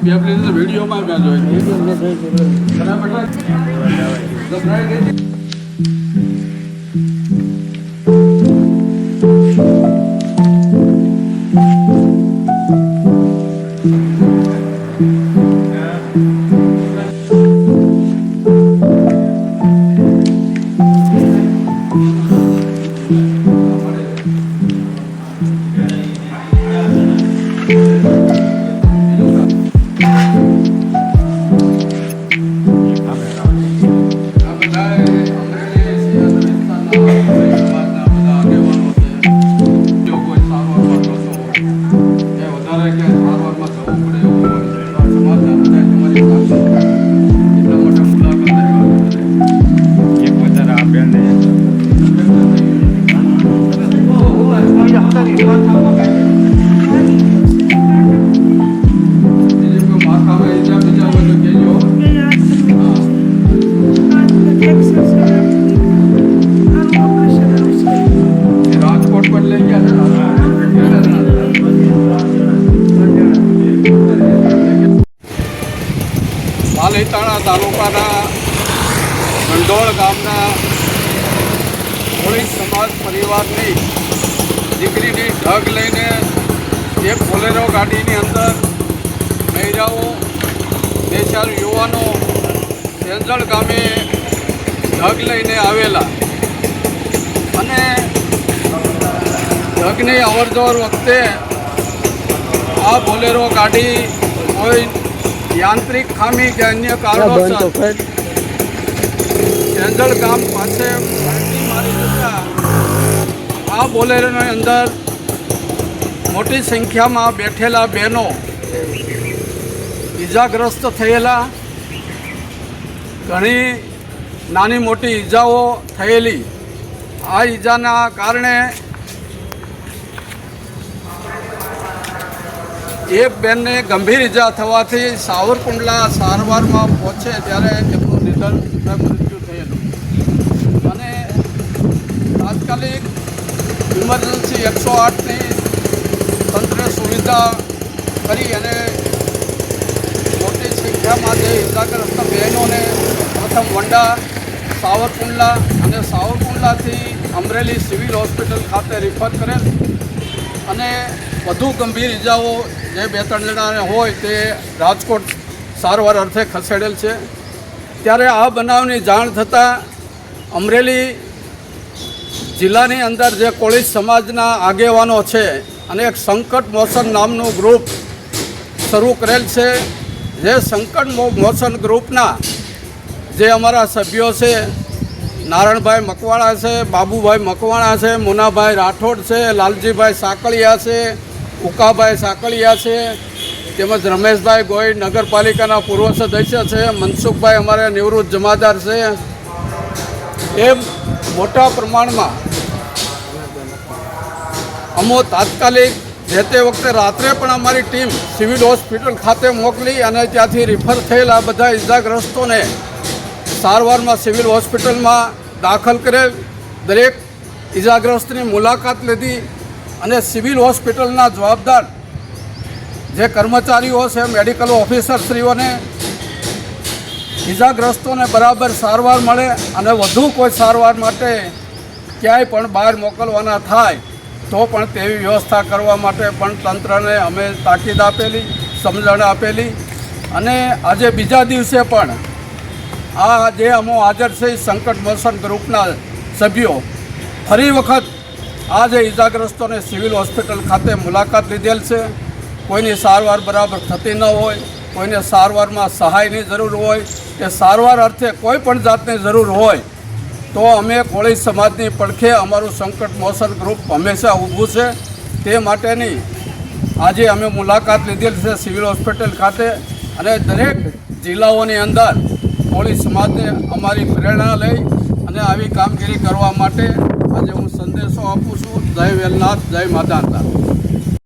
પેપલી વિડીયોમાં મેં જોઈ. પાલીતાણા તાલુકાના ગંડોળ ગામના કોળી સમાજ પરિવારની દીકરીની ઢગ લઈને એક બોલેરો ગાડીની અંદર મહિલાઓ બે ચાર યુવાનો સેંજળ ગામે ઢગ લઈને આવેલા અને ઢગની અવરજવર વખતે આ બોલેરો ગાડી કોઈ યાંત્રિક ખામી કે અન્ય કારણોસર સેંજળ ગામ પાસે પલટી મારી જતા આ બોલેરોની અંદર મોટી સંખ્યામાં બેઠેલા બહેનો ઈજાગ્રસ્ત થયેલા. ઘણી નાની મોટી ઈજાઓ થયેલી. આ ઈજાના કારણે એક બેનને ગંભીર ઈજા થવાથી સાવરકુંડલા સારવારમાં પહોંચે ત્યારે તેમનું મૃત્યુ થયેલું અને તાત્કાલિક ઇમરજન્સી 108ની તંત્રે સુવિધા કરી અને મોટી સંખ્યામાં જે ઇજાગ્રસ્ત બહેનોને પ્રથમ વંડા, સાવરકુંડલા અને સાવરકુંડલાથી અમરેલી સિવિલ હોસ્પિટલ ખાતે રિફર કરેલ અને વધુ ગંભીર ઈજાઓ જે 2-3 જણાને હોય તે રાજકોટ સારવાર અર્થે ખસેડેલ છે. ત્યારે આ બનાવની જાણ થતાં અમરેલી જિલ્લાની અંદર જે કોળી સમાજના આગેવાનો છે અને એક સંકટ મોશન નામનું ગ્રુપ શરૂ કરેલ છે. જે સંકટ મોશન ગ્રુપના જે અમારા સભ્યો છે, નારણભાઈ મકવાણા છે, બાબુભાઈ મકવાણા છે, મુનાભાઈ રાઠોડ છે, લાલજીભાઈ સાકળિયા છે, ઉકાભાઈ સાકળિયા છે, તેમજ રમેશભાઈ ગોઈ નગરપાલિકાના પૂર્વ સદસ્ય છે, મનસુખભાઈ અમારે નિવૃત્ત જમાદાર છે. એમ મોટા પ્રમાણમાં અમો તાત્કાલિક જે તે વખતે રાત્રે પણ અમારી ટીમ સિવિલ હોસ્પિટલ ખાતે મોકલી અને ત્યાંથી રિફર થયેલા બધા ઇજાગ્રસ્તોને સારવારમાં સિવિલ હોસ્પિટલમાં દાખલ કરેલ. દરેક ઇજાગ્રસ્તની મુલાકાત લીધી અને સિવિલ હોસ્પિટલના જવાબદાર જે કર્મચારીઓ છે, મેડિકલ ઓફિસરશ્રીઓને ઇજાગ્રસ્તોને બરાબર સારવાર મળે અને વધુ કોઈ સારવાર માટે ક્યાંય પણ બહાર મોકલવાના થાય તો પણ તેવી વ્યવસ્થા કરવા માટે પણ તંત્રને અમે તાકીદ આપેલી, સમજણ આપેલી. અને આજે બીજા દિવસે પણ આ જે અમો હાજર છે સંકટ મોશન ગ્રુપના સભ્યો ફરી વખત આ જે ઇજાગ્રસ્તોને સિવિલ હોસ્પિટલ ખાતે મુલાકાત લીધેલ છે. કોઈની સારવાર બરાબર થતી ન હોય, કોઈને સારવારમાં સહાયની જરૂર હોય કે સારવાર અર્થે કોઈ પણ જાતની જરૂર હોય તો અમે કોળી સમાજની પડખે અમારું સંકટ મોશન ગ્રુપ હંમેશા ઊભું છે. તે માટેની આજે અમે મુલાકાત લીધેલ છે સિવિલ હોસ્પિટલ ખાતે અને દરેક જિલ્લાઓની અંદર કોળી સમાજને અમારી પ્રેરણા લઈ અને આવી કામગીરી કરવા માટે આજે હું સંદેશો આપું છું. જય વેલનાથ, જય માતાંતા.